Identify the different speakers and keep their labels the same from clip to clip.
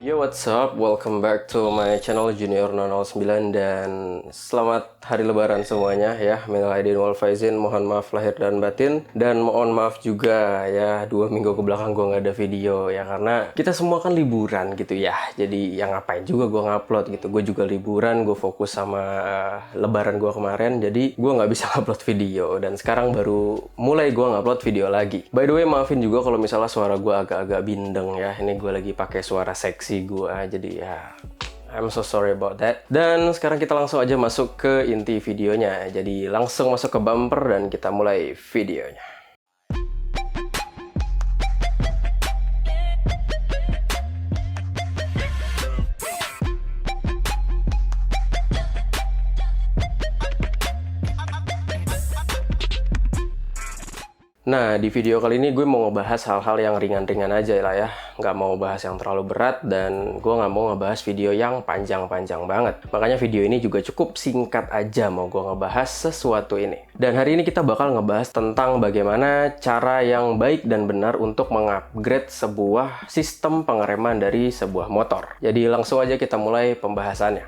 Speaker 1: Yo, what's up? Welcome back to my channel Junior 009 dan selamat hari lebaran semuanya ya. Minal aidin wal faizin, mohon maaf lahir dan batin. Dan mohon maaf juga ya, 2 minggu ke belakang gue nggak ada video ya, karena kita semua kan liburan gitu ya. Jadi yang ngapain juga gue ngupload gitu. Gue juga liburan, gue fokus sama lebaran gue kemarin. Jadi gue nggak bisa upload video dan sekarang baru mulai gue ngupload video lagi. By the way, maafin juga kalau misalnya suara gue agak-agak bindeng ya. Ini gue lagi pakai suara seksi gue, jadi ya I'm so sorry about that. Dan sekarang kita langsung aja masuk ke inti videonya. Jadi langsung masuk ke bumper dan kita mulai videonya. Nah, di video kali ini gue mau ngebahas hal-hal yang ringan-ringan aja lah ya. Nggak mau bahas yang terlalu berat, dan gue nggak mau ngebahas video yang panjang-panjang banget. Makanya video ini juga cukup singkat aja mau gue ngebahas sesuatu ini. Dan hari ini kita bakal ngebahas tentang bagaimana cara yang baik dan benar untuk mengupgrade sebuah sistem pengereman dari sebuah motor. Jadi langsung aja kita mulai pembahasannya.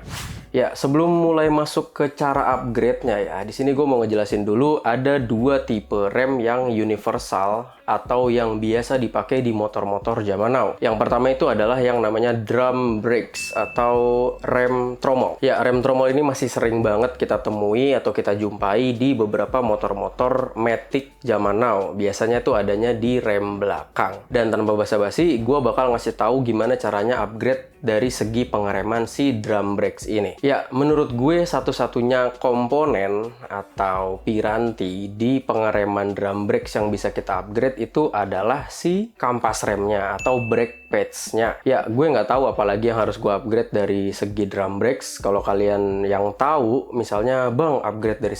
Speaker 1: Ya, sebelum mulai masuk ke cara upgrade-nya ya, di sini gue mau ngejelasin dulu ada dua tipe rem yang universal atau yang biasa dipakai di motor-motor zaman now. Yang pertama itu adalah yang namanya drum brakes atau rem tromol. Ya, rem tromol ini masih sering banget kita temui atau kita jumpai di beberapa motor-motor matic zaman now. Biasanya tuh adanya di rem belakang. Dan tanpa basa-basi, gue bakal ngasih tahu gimana caranya upgrade dari segi pengereman si drum brakes ini. Ya, menurut gue satu-satunya komponen atau piranti di pengereman drum brakes yang bisa kita upgrade itu adalah si kampas remnya atau brake pads-nya. Ya, gue nggak tahu apalagi yang harus gue upgrade dari segi drum brakes. Kalau kalian yang tahu, misalnya, bang, upgrade dari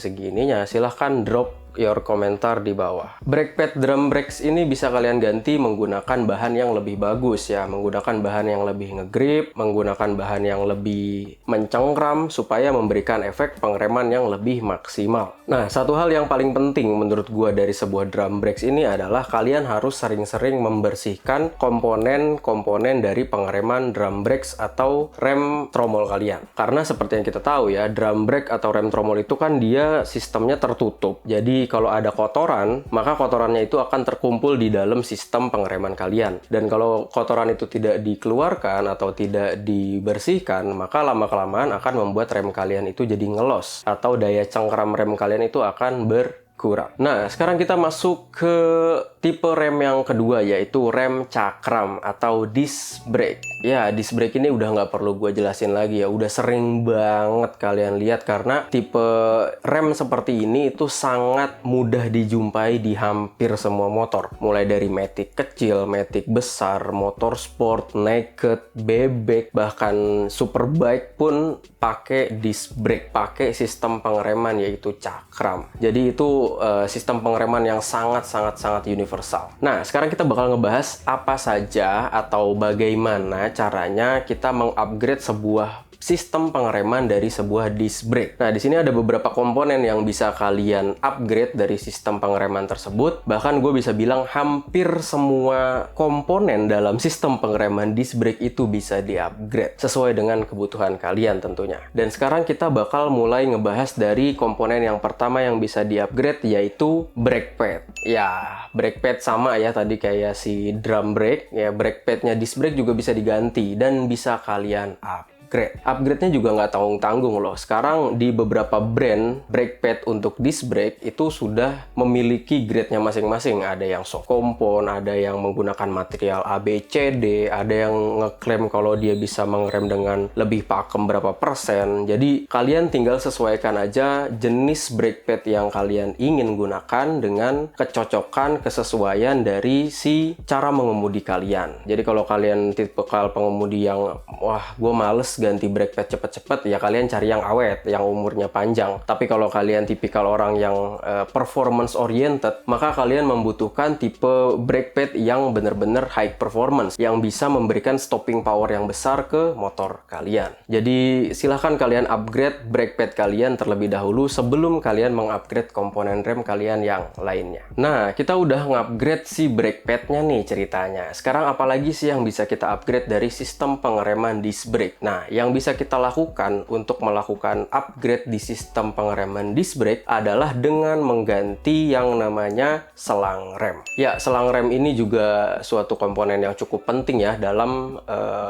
Speaker 1: segininya, silahkan drop your komentar di bawah. Brake pad drum brakes ini bisa kalian ganti menggunakan bahan yang lebih bagus ya, menggunakan bahan yang lebih ngegrip, menggunakan bahan yang lebih mencengkram supaya memberikan efek pengereman yang lebih maksimal. Nah, satu hal yang paling penting menurut gua dari sebuah drum brakes ini adalah kalian harus sering-sering membersihkan komponen-komponen dari pengereman drum brakes atau rem tromol kalian. Karena seperti yang kita tahu ya, drum brake atau rem tromol itu kan dia sistemnya tertutup. Jadi kalau ada kotoran, maka kotorannya itu akan terkumpul di dalam sistem pengereman kalian. Dan kalau kotoran itu tidak dikeluarkan atau tidak dibersihkan, maka lama-kelamaan akan membuat rem kalian itu jadi ngelos. Atau daya cengkram rem kalian itu akan berkurang. Nah, sekarang kita masuk ke tipe rem yang kedua, yaitu rem cakram atau disc brake. Ya, disc brake ini udah nggak perlu gue jelasin lagi ya. Udah sering banget kalian lihat karena tipe rem seperti ini itu sangat mudah dijumpai di hampir semua motor. Mulai dari matic kecil, matic besar, motor sport, naked, bebek, bahkan superbike pun pakai disc brake, pakai sistem pengereman yaitu cakram. Jadi itu sistem pengereman yang sangat universal. Nah, sekarang kita bakal ngebahas apa saja atau bagaimana caranya kita mengupgrade sebuah sistem pengereman dari sebuah disc brake. Nah, di sini ada beberapa komponen yang bisa kalian upgrade dari sistem pengereman tersebut. Bahkan gue bisa bilang hampir semua komponen dalam sistem pengereman disc brake itu bisa di-upgrade sesuai dengan kebutuhan kalian tentunya. Dan sekarang kita bakal mulai ngebahas dari komponen yang pertama yang bisa di-upgrade, yaitu brake pad. Ya, brake pad sama ya tadi kayak si drum brake. Ya, brake padnya disc brake juga bisa diganti dan bisa kalian upgrade-nya juga nggak tanggung-tanggung loh. Sekarang di beberapa brand brake pad untuk disc brake itu sudah memiliki grade-nya masing-masing. Ada yang soft compound, ada yang menggunakan material ABCD, ada yang ngeklaim kalau dia bisa mengerem dengan lebih pakem berapa persen. Jadi kalian tinggal sesuaikan aja jenis brake pad yang kalian ingin gunakan dengan kecocokan, kesesuaian dari si cara mengemudi kalian. Jadi kalau kalian tipikal pengemudi yang, wah, gue males ganti brake pad cepet-cepet, ya kalian cari yang awet, yang umurnya panjang. Tapi kalau kalian tipikal orang yang performance oriented, maka kalian membutuhkan tipe brake pad yang bener-bener high performance, yang bisa memberikan stopping power yang besar ke motor kalian. Jadi silahkan kalian upgrade brake pad kalian terlebih dahulu sebelum kalian mengupgrade komponen rem kalian yang lainnya. Nah, kita udah ngupgrade si brake padnya nih ceritanya. Sekarang apalagi sih yang bisa kita upgrade dari sistem pengereman disc brake? Nah, yang bisa kita lakukan untuk melakukan upgrade di sistem pengereman disc brake adalah dengan mengganti yang namanya selang rem. Ya, selang rem ini juga suatu komponen yang cukup penting ya dalam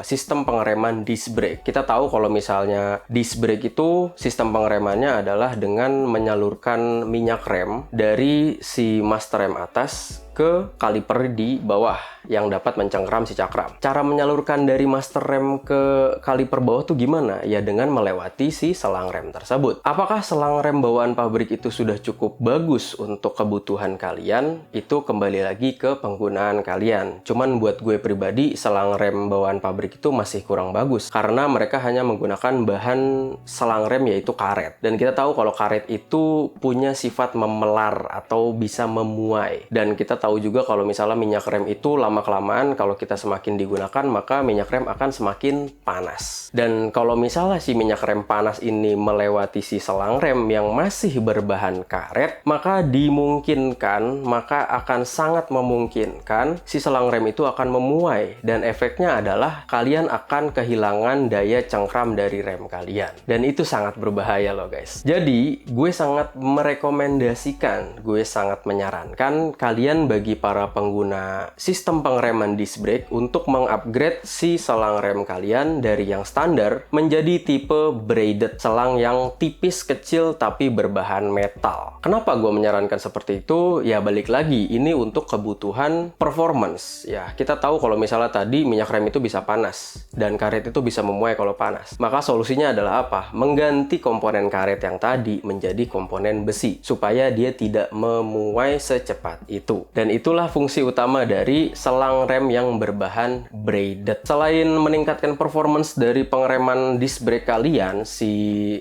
Speaker 1: sistem pengereman disc brake. Kita tahu kalau misalnya disc brake itu sistem pengeremannya adalah dengan menyalurkan minyak rem dari si master rem atas ke kaliper di bawah yang dapat mencengkram si cakram. Cara menyalurkan dari master rem ke kaliper bawah tuh gimana? Ya dengan melewati si selang rem tersebut. Apakah selang rem bawaan pabrik itu sudah cukup bagus untuk kebutuhan kalian? Itu kembali lagi ke penggunaan kalian. Cuman buat gue pribadi, selang rem bawaan pabrik itu masih kurang bagus karena mereka hanya menggunakan bahan selang rem yaitu karet. Dan kita tahu kalau karet itu punya sifat memelar atau bisa memuai. Dan kita tahu juga kalau misalnya minyak rem itu lama-kelamaan kalau kita semakin digunakan maka minyak rem akan semakin panas. Dan kalau misalnya si minyak rem panas ini melewati si selang rem yang masih berbahan karet, maka dimungkinkan, maka akan sangat memungkinkan si selang rem itu akan memuai dan efeknya adalah kalian akan kehilangan daya cengkram dari rem kalian. Dan itu sangat berbahaya loh guys. Jadi gue sangat merekomendasikan, gue sangat menyarankan kalian bagi para pengguna sistem pengereman disc brake untuk mengupgrade si selang rem kalian dari yang standar menjadi tipe braided, selang yang tipis kecil tapi berbahan metal. Kenapa gue menyarankan seperti itu? Ya balik lagi, ini untuk kebutuhan performance. Ya kita tahu kalau misalnya tadi minyak rem itu bisa panas dan karet itu bisa memuai kalau panas. Maka solusinya adalah apa? Mengganti komponen karet yang tadi menjadi komponen besi supaya dia tidak memuai secepat itu. Dan itulah fungsi utama dari selang rem yang berbahan braided. Selain meningkatkan performance dari pengereman disc brake kalian, si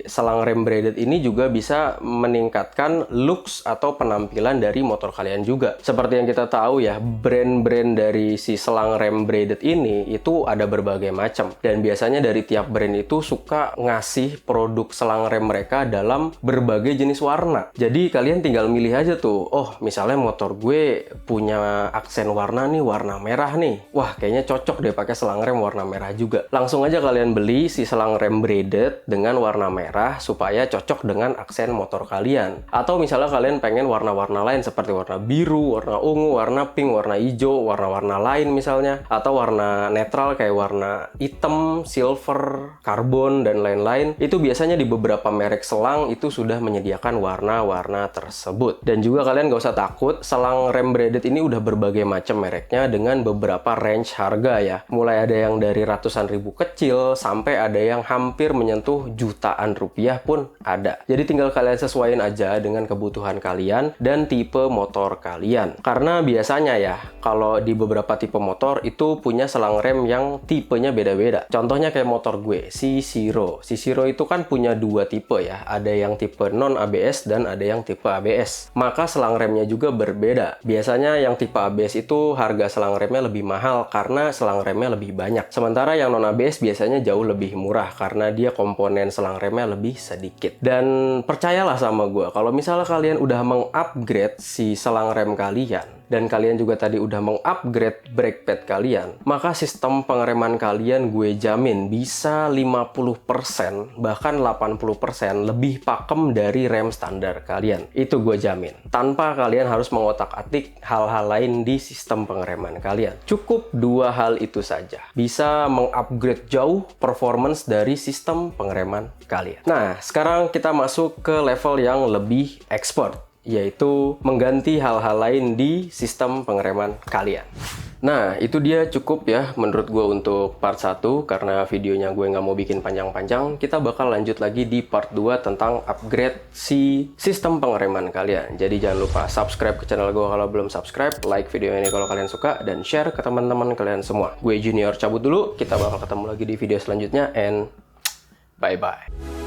Speaker 1: selang rem braided ini juga bisa meningkatkan looks atau penampilan dari motor kalian juga. Seperti yang kita tahu ya, brand-brand dari si selang rem braided ini itu ada berbagai macam. Dan biasanya dari tiap brand itu suka ngasih produk selang rem mereka dalam berbagai jenis warna. Jadi kalian tinggal milih aja tuh, oh misalnya motor gue punya aksen warna nih, warna merah nih. Wah, kayaknya cocok deh pakai selang rem warna merah juga. Langsung aja kalian beli si selang rem braided dengan warna merah supaya cocok dengan aksen motor kalian. Atau misalnya kalian pengen warna-warna lain seperti warna biru, warna ungu, warna pink, warna hijau, warna-warna lain misalnya. Atau warna netral kayak warna hitam, silver, karbon, dan lain-lain. Itu biasanya di beberapa merek selang itu sudah menyediakan warna-warna tersebut. Dan juga kalian gak usah takut, selang rem braided ini udah berbagai macam mereknya dengan beberapa range harga ya. Mulai ada yang dari ratusan ribu kecil sampai ada yang hampir menyentuh jutaan rupiah pun ada. Jadi tinggal kalian sesuaiin aja dengan kebutuhan kalian dan tipe motor kalian. Karena biasanya ya, kalau di beberapa tipe motor itu punya selang rem yang tipenya beda-beda. Contohnya kayak motor gue, si Siro. Si Siro itu kan punya dua tipe ya. Ada yang tipe non ABS dan ada yang tipe ABS. Maka selang remnya juga berbeda. Biasanya yang tipe ABS itu harga selang remnya lebih mahal karena selang remnya lebih banyak. Sementara yang non ABS biasanya jauh lebih murah karena dia komponen selang remnya lebih sedikit. Dan percayalah sama gue, kalau misalnya kalian udah mengupgrade si selang rem kalian dan kalian juga tadi udah mengupgrade brake pad kalian, maka sistem pengereman kalian gue jamin bisa 50% bahkan 80% lebih pakem dari rem standar kalian. Itu gue jamin. Tanpa kalian harus mengotak-atik hal-hal lain di sistem pengereman kalian. Cukup dua hal itu saja bisa mengupgrade jauh performance dari sistem pengereman kalian. Nah, sekarang kita masuk ke level yang lebih expert, yaitu mengganti hal-hal lain di sistem pengereman kalian. Nah, itu dia cukup ya menurut gue untuk part 1, karena videonya gue nggak mau bikin panjang-panjang. Kita bakal lanjut lagi di part 2 tentang upgrade si sistem pengereman kalian. Jadi jangan lupa subscribe ke channel gue kalau belum subscribe, like video ini kalau kalian suka, dan share ke teman-teman kalian semua. Gue Junior cabut dulu, kita bakal ketemu lagi di video selanjutnya, and Bye-bye.